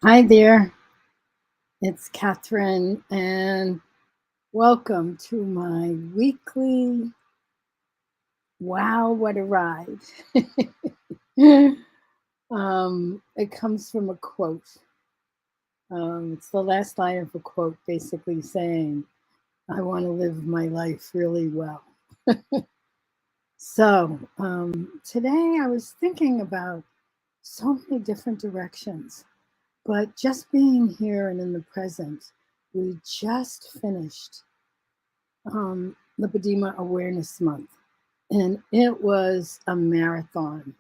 Hi there, it's Catherine, and welcome to my weekly Wow, What a Ride. It comes from a quote. It's the last line of a quote basically saying, I want to live my life really well. Today I was thinking about so many different directions, but just being here and in the present, we just finished Lipedema Awareness Month, and it was a marathon.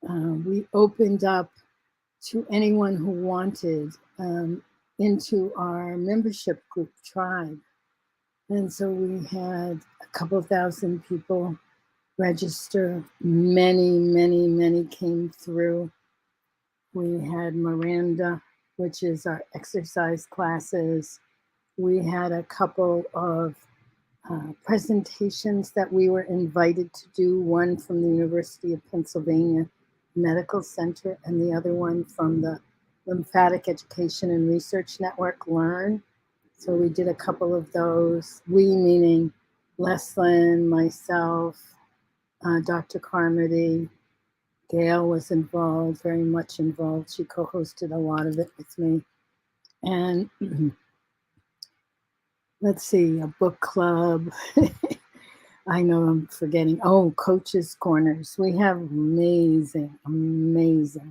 We opened up to anyone who wanted into our membership group tribe. And so we had a couple thousand people register. Many came through. We had Miranda, which is our exercise classes. We had a couple of presentations that we were invited to do, one from the University of Pennsylvania Medical Center and the other one from the Lymphatic Education and Research Network, LEARN. So we did a couple of those, we meaning Leslyn, myself, Dr. Carmody. Gail was involved, very much involved. She co-hosted a lot of it with me. And let's see, a book club. I know I'm forgetting. Oh, Coaches Corners. We have amazing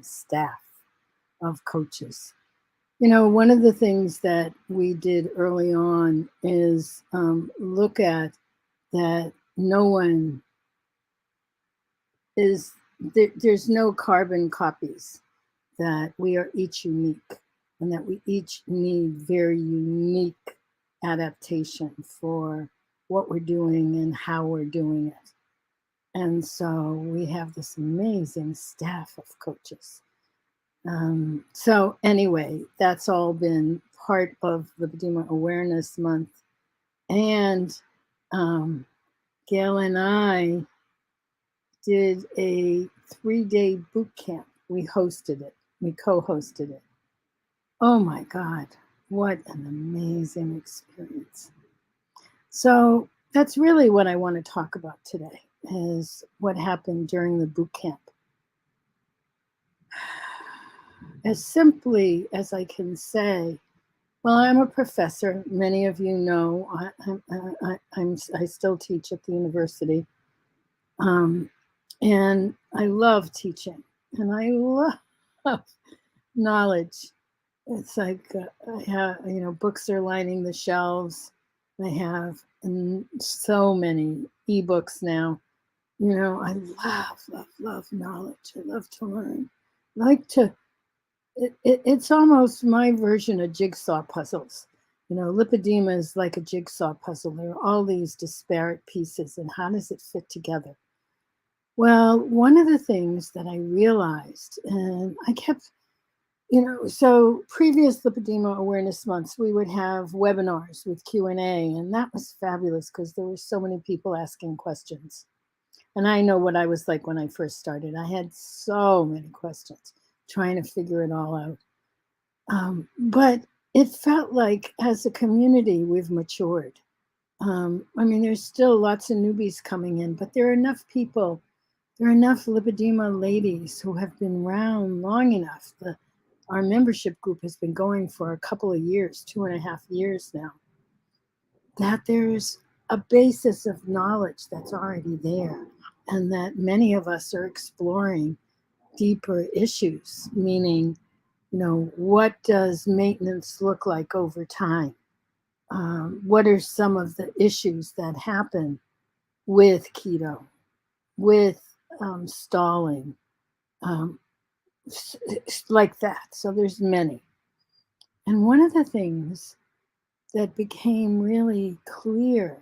staff of coaches. You know, one of the things that we did early on is look at that no one is, there's no carbon copies, that we are each unique and that we each need very unique adaptation for what we're doing and how we're doing it. And so we have this amazing staff of coaches. So anyway, that's all been part of the Lipedema Awareness Month. And Gail and I did a 3-day boot camp. We hosted it. We co-hosted it. Oh my God, what an amazing experience. So that's really what I want to talk about today, is what happened during the boot camp. As simply as I can say, well, I'm a professor. Many of you know I still teach at the university. And I love teaching and I love knowledge. It's like I have, books are lining the shelves. I have so many ebooks now. I love knowledge. I love to learn. I like to, it's almost my version of jigsaw puzzles. Lipedema is like a jigsaw puzzle. There are all these disparate pieces, and how does it fit together? Well, one of the things that I realized, and I kept, so previous Lipedema Awareness Months, we would have webinars with Q&A, and that was fabulous because there were so many people asking questions. And I know what I was like when I first started. I had so many questions, trying to figure it all out. But it felt like as a community, we've matured. There's still lots of newbies coming in, but there are enough people, there are enough lipedema ladies who have been around long enough. Our membership group has been going for a couple of years, 2.5 years now, that there's a basis of knowledge that's already there, and that many of us are exploring deeper issues, meaning, what does maintenance look like over time? What are some of the issues that happen with keto, with stalling, um, like that? So there's many. And one of the things that became really clear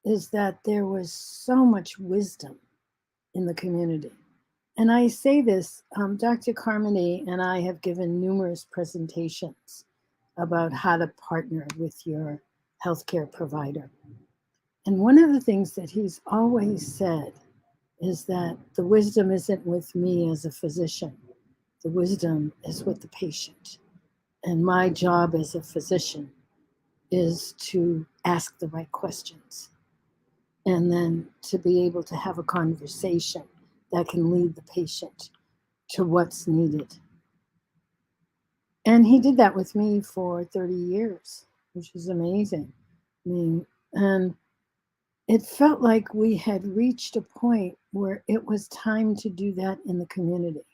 is that there was so much wisdom in the community. And I say this, Dr. Carmody and I have given numerous presentations about how to partner with your healthcare provider. And one of the things that he's always said is that the wisdom isn't with me as a physician. The wisdom is with the patient. And my job as a physician is to ask the right questions and then to be able to have a conversation that can lead the patient to what's needed. And he did that with me for 30 years, which is amazing. I mean, and it felt like we had reached a point where it was time to do that in the community,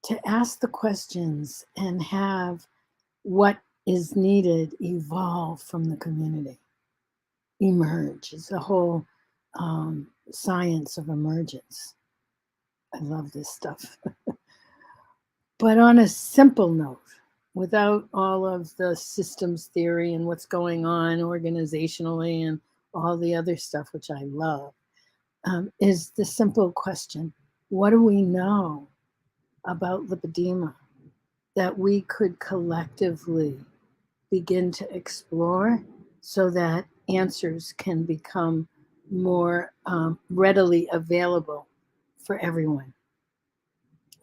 to ask the questions and have what is needed evolve from the community, emerge. It's a whole science of emergence. I love this stuff. But on a simple note, without all of the systems theory and what's going on organizationally and all the other stuff, which I love, is the simple question: what do we know about lipedema that we could collectively begin to explore so that answers can become more readily available for everyone?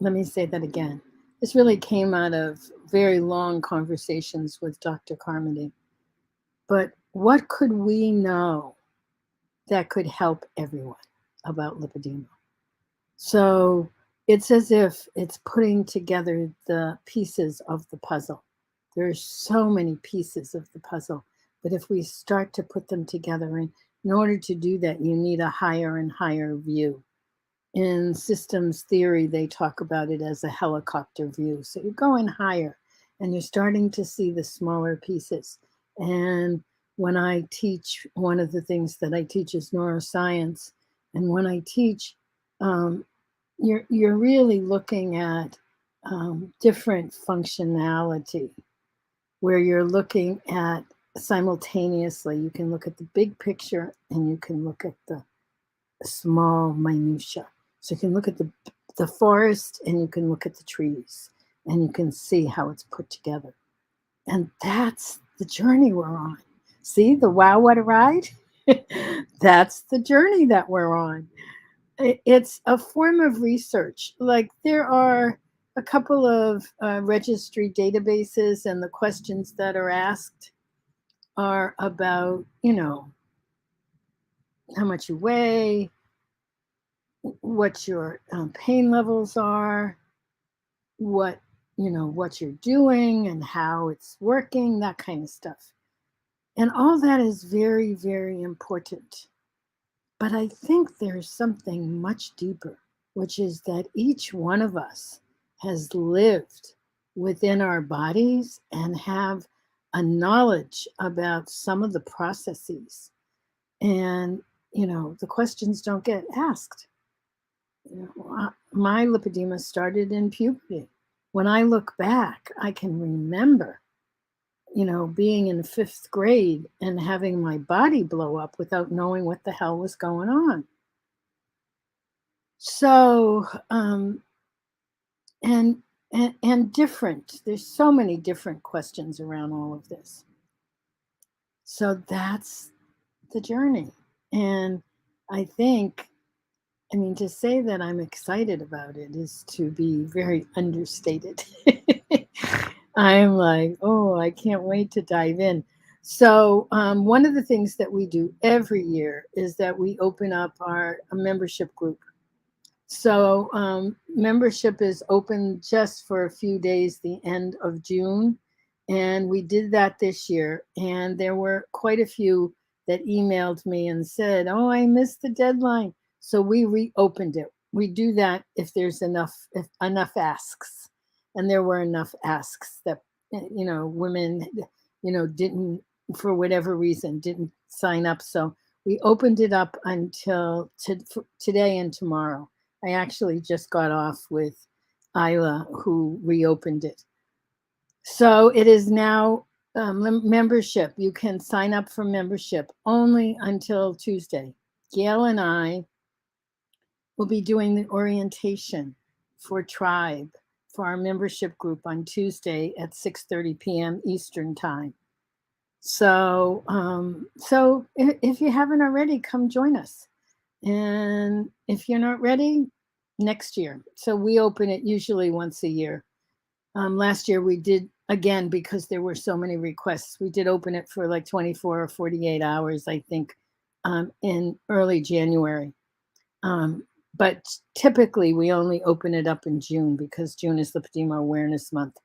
Let me say that again. This really came out of very long conversations with Dr. Carmody. But what could we know that could help everyone about lipedema? So it's as if it's putting together the pieces of the puzzle. There's so many pieces of the puzzle, but if we start to put them together, and in order to do that, you need a higher and higher view. In systems theory, they talk about it as a helicopter view. So you're going higher and you're starting to see the smaller pieces. And when I teach, one of the things that I teach is neuroscience. And when I teach, you're really looking at different functionality, where you're looking at simultaneously. You can look at the big picture and you can look at the small minutia. So you can look at the forest and you can look at the trees and you can see how it's put together. And that's the journey we're on. See the wow, what a ride? That's the journey that we're on. It's a form of research. Like there are a couple of registry databases, and the questions that are asked are about, how much you weigh, what your pain levels are, what what you're doing and how it's working, that kind of stuff. And all that is very, very important. But I think there's something much deeper, which is that each one of us has lived within our bodies and have a knowledge about some of the processes. And, the questions don't get asked. My lipedema started in puberty. When I look back, I can remember, being in 5th grade and having my body blow up without knowing what the hell was going on. So, and different. There's so many different questions around all of this. So that's the journey. And I think, to say that I'm excited about it is to be very understated. I'm like, oh, I can't wait to dive in. So one of the things that we do every year is that we open up a membership group. So membership is open just for a few days, the end of June. And we did that this year. And there were quite a few that emailed me and said, oh, I missed the deadline. So we reopened it. We do that if there's enough asks. And there were enough asks that, women, didn't, for whatever reason, didn't sign up. So we opened it up until today and tomorrow. I actually just got off with Isla, who reopened it. So it is now membership. You can sign up for membership only until Tuesday. Gail and I will be doing the orientation for Tribe for our membership group on Tuesday at 6:30 p.m. Eastern Time. So, if you haven't already, come join us. And if you're not ready, next year. So we open it usually once a year. Last year we did again, because there were so many requests. We did open it for like 24 or 48 hours, I think, in early January. Um, but typically, we only open it up in June because June is Lipedema Awareness Month.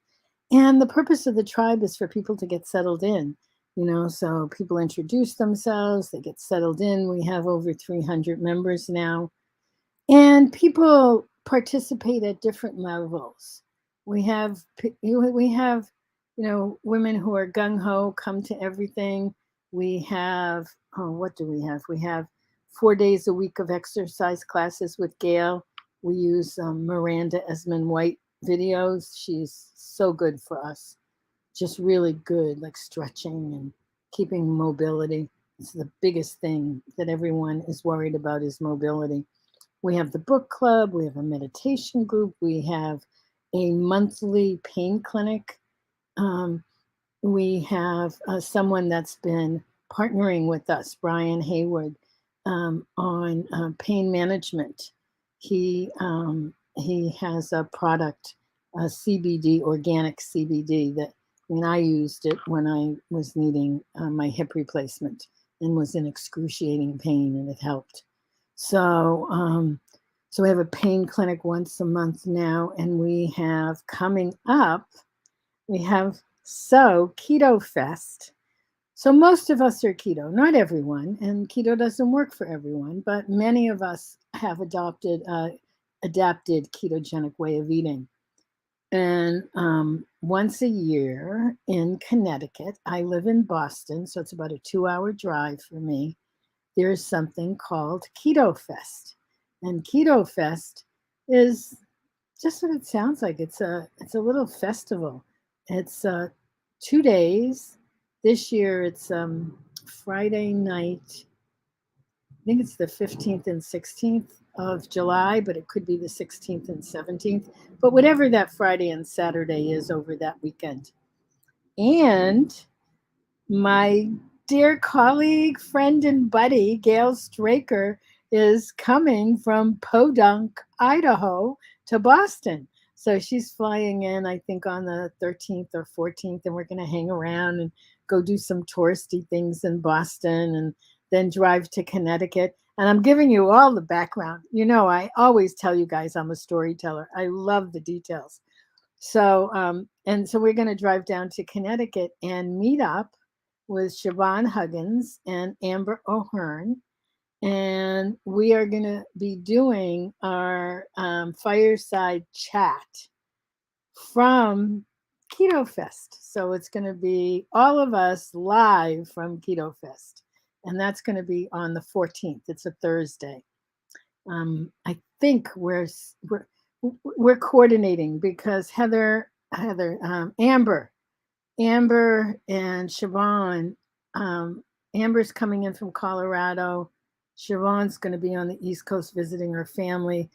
And the purpose of the tribe is for people to get settled in, so people introduce themselves, they get settled in. We have over 300 members now, and people participate at different levels. We have women who are gung ho, come to everything. We have, oh, what do we have? We have 4 days a week of exercise classes with Gail. We use Miranda Esmond White videos. She's so good for us, just really good, like stretching and keeping mobility. It's the biggest thing that everyone is worried about is mobility. We have the book club, we have a meditation group, we have a monthly pain clinic. We have someone that's been partnering with us, Brian Hayward, on pain management. He has a product, CBD, organic CBD, that I used it when I was needing my hip replacement and was in excruciating pain, and it helped. So we have a pain clinic once a month now, and we have coming up, we have Keto Fest. So most of us are keto, not everyone, and keto doesn't work for everyone, but many of us have adapted ketogenic way of eating. And once a year in Connecticut, I live in Boston, so it's about a 2-hour drive for me. There's something called Keto Fest. And Keto Fest is just what it sounds like. It's a little festival. It's 2 days. This year it's Friday night. I think it's the 15th and 16th of July, but it could be the 16th and 17th. But whatever that Friday and Saturday is over that weekend. And my dear colleague, friend, and buddy, Gail Straker, is coming from Podunk, Idaho to Boston. So she's flying in, I think, on the 13th or 14th, and we're going to hang around and go do some touristy things in Boston and then drive to Connecticut. And I'm giving you all the background. I always tell you guys I'm a storyteller. I love the details. So we're going to drive down to Connecticut and meet up with Siobhan Huggins and Amber O'Hearn. And we are going to be doing our fireside chat from Keto Fest. So it's going to be all of us live from Keto Fest. And that's going to be on the 14th. It's a Thursday. I think we're coordinating because Amber and Siobhan. Amber's coming in from Colorado. Siobhan's going to be on the East Coast visiting her family.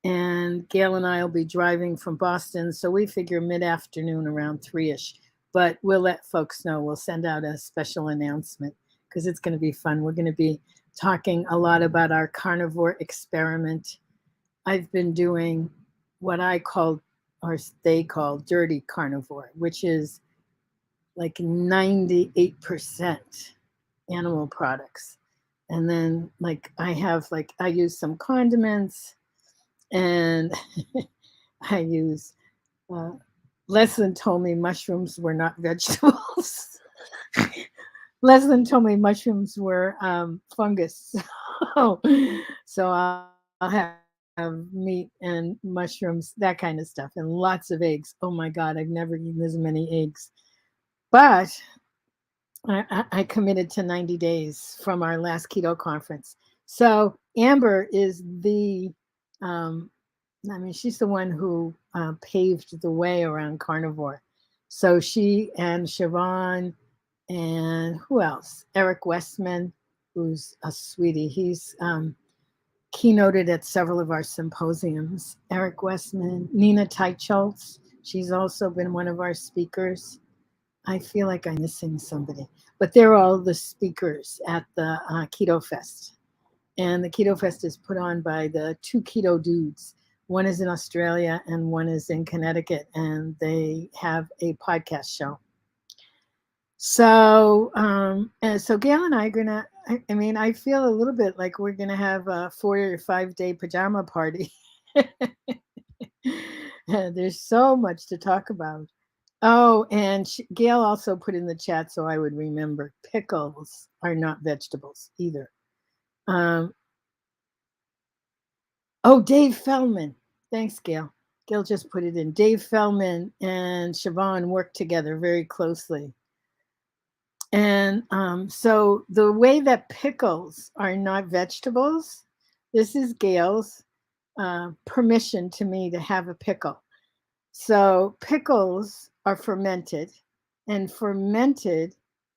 And Gail and I will be driving from Boston. So we figure mid-afternoon around 3-ish. But we'll let folks know. We'll send out a special announcement because it's going to be fun. We're going to be talking a lot about our carnivore experiment. I've been doing what I call, or they call, dirty carnivore, which is like 98% animal products. And then I use some condiments, and I use, Leslyn told me mushrooms were not vegetables. Leslyn told me mushrooms were fungus. So I'll have meat and mushrooms, that kind of stuff, and lots of eggs. Oh my God, I've never eaten as many eggs. But I committed to 90 days from our last keto conference. So Amber is she's the one who paved the way around carnivore. So she and Siobhan and who else? Eric Westman, who's a sweetie. He's keynoted at several of our symposiums. Eric Westman, Nina Teicholz, she's also been one of our speakers. I feel like I'm missing somebody, but they're all the speakers at the Keto Fest. And the Keto Fest is put on by the two keto dudes. One is in Australia and one is in Connecticut, and they have a podcast show. So, and so Gail and I are gonna. I mean, I feel a little bit like we're gonna have a 4 or 5 day pajama party. There's so much to talk about. Oh, and Gail also put in the chat so I would remember. Pickles are not vegetables either. Um, oh, Dave Feldman. Thanks, Gail. Gail just put it in. Dave Feldman and Siobhan work together very closely. And so the way that pickles are not vegetables, this is Gail's permission to me to have a pickle. So pickles are fermented, and fermented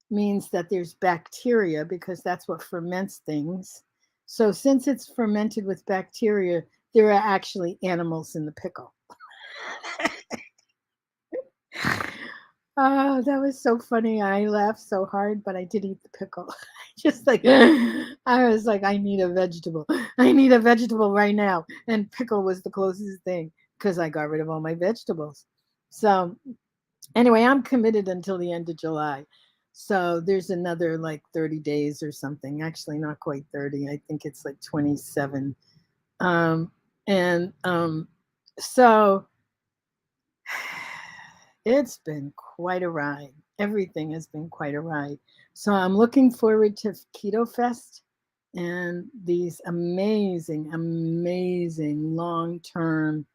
means that there's bacteria because that's what ferments things. So since it's fermented with bacteria, there are actually animals in the pickle. Oh, that was so funny. I laughed so hard, but I did eat the pickle. Just like I was like, I need a vegetable. I need a vegetable right now. And pickle was the closest thing because I got rid of all my vegetables. So anyway, I'm committed until the end of July. So there's another like 30 days or something. Actually, not quite 30. I think it's like 27. Um, and so it's been quite a ride. Everything has been quite a ride. So I'm looking forward to Keto Fest and these amazing, amazing long-term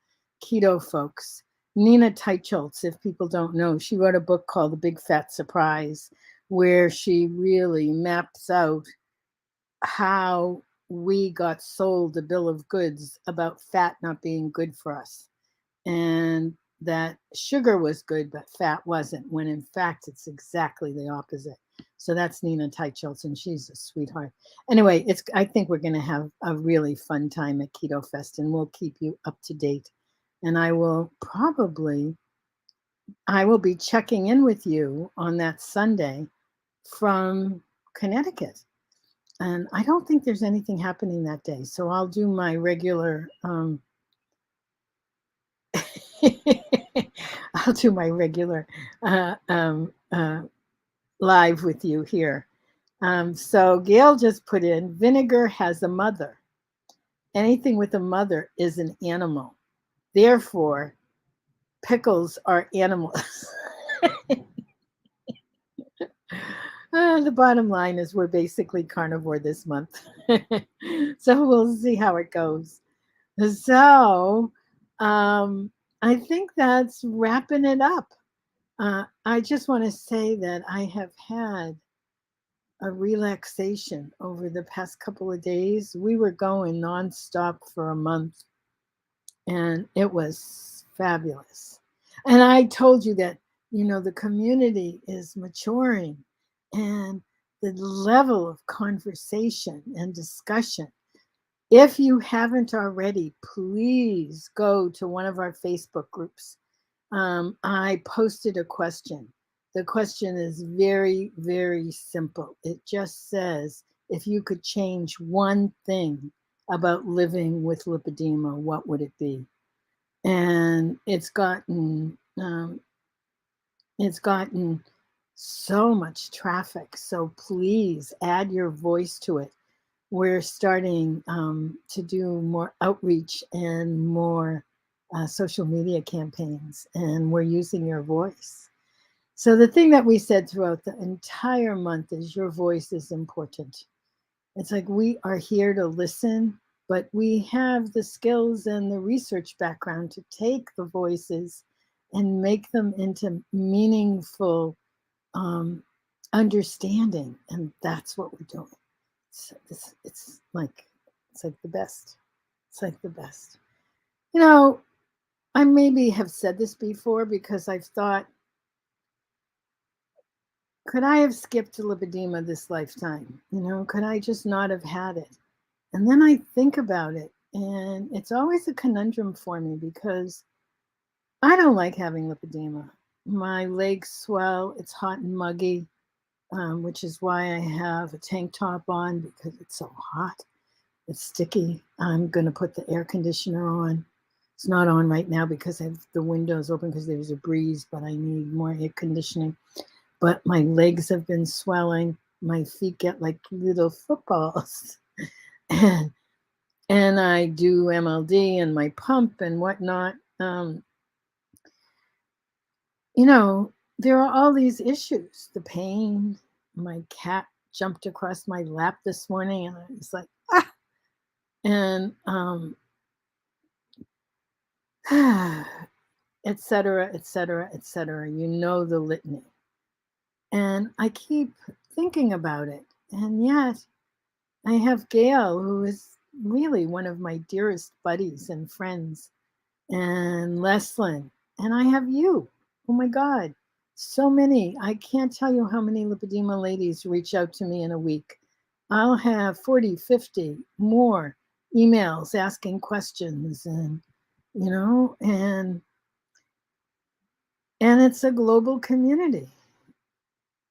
keto folks. Nina Teicholz, if people don't know, she wrote a book called The Big Fat Surprise, where she really maps out how we got sold a bill of goods about fat not being good for us, and that sugar was good, but fat wasn't, when in fact it's exactly the opposite. So that's Nina Teicholz, and she's a sweetheart. Anyway, I think we're going to have a really fun time at Keto Fest, and we'll keep you up to date. And I will be checking in with you on that Sunday from Connecticut. And I don't think there's anything happening that day. So I'll do my regular I'll do my regular live with you here. So Gail just put in, vinegar has a mother. Anything with a mother is an animal. Therefore, pickles are animals. The bottom line is we're basically carnivore this month. So we'll see how it goes. So I think that's wrapping it up. I just want to say that I have had a relaxation over the past couple of days. We were going nonstop for a month, and it was fabulous. And I told you that, the community is maturing, and the level of conversation and discussion. If you haven't already, please go to one of our Facebook groups. I posted a question. The question is very, very simple. It just says, if you could change one thing about living with lipedema, what would it be? And it's gotten so much traffic. So please add your voice to it. We're starting to do more outreach and more social media campaigns, and we're using your voice. So the thing that we said throughout the entire month is your voice is important. It's like we are here to listen, but we have the skills and the research background to take the voices and make them into meaningful understanding, and that's what we're doing. It's like the best. It's like the best. I maybe have said this before because I've thought, could I have skipped lipedema this lifetime? Could I just not have had it? And then I think about it, and it's always a conundrum for me because I don't like having lipedema. My legs swell, it's hot and muggy, which is why I have a tank top on, because it's so hot. It's sticky. I'm going to put the air conditioner on. It's not on right now because I have the windows open because there's a breeze, but I need more air conditioning. But my legs have been swelling. My feet get like little footballs. and and I do MLD and my pump and whatnot. You know, there are all these issues. The pain. My cat jumped across my lap this morning, and I was like, ah, and et cetera, et cetera, et cetera. You know the litany. And I keep thinking about it. And yet I have Gail, who is really one of my dearest buddies and friends, and Leslin, and I have you. Oh my God. So many. I can't tell you how many lipedema ladies reach out to me in a week. I'll have 40, 50 more emails asking questions and and it's a global community.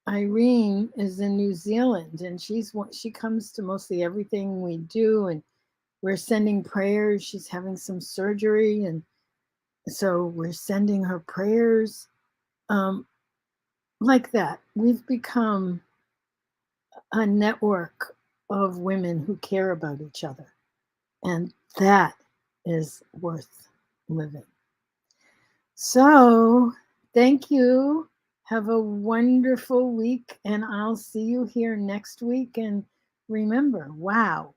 Irene is in New Zealand, and she comes to mostly everything we do, and we're sending prayers. She's having some surgery, and so we're sending her prayers. Like that. We've become a network of women who care about each other, and that is worth living. So, thank you. Have a wonderful week, and I'll see you here next week. And remember, wow,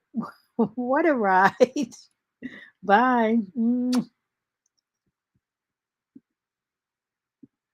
what a ride! Bye.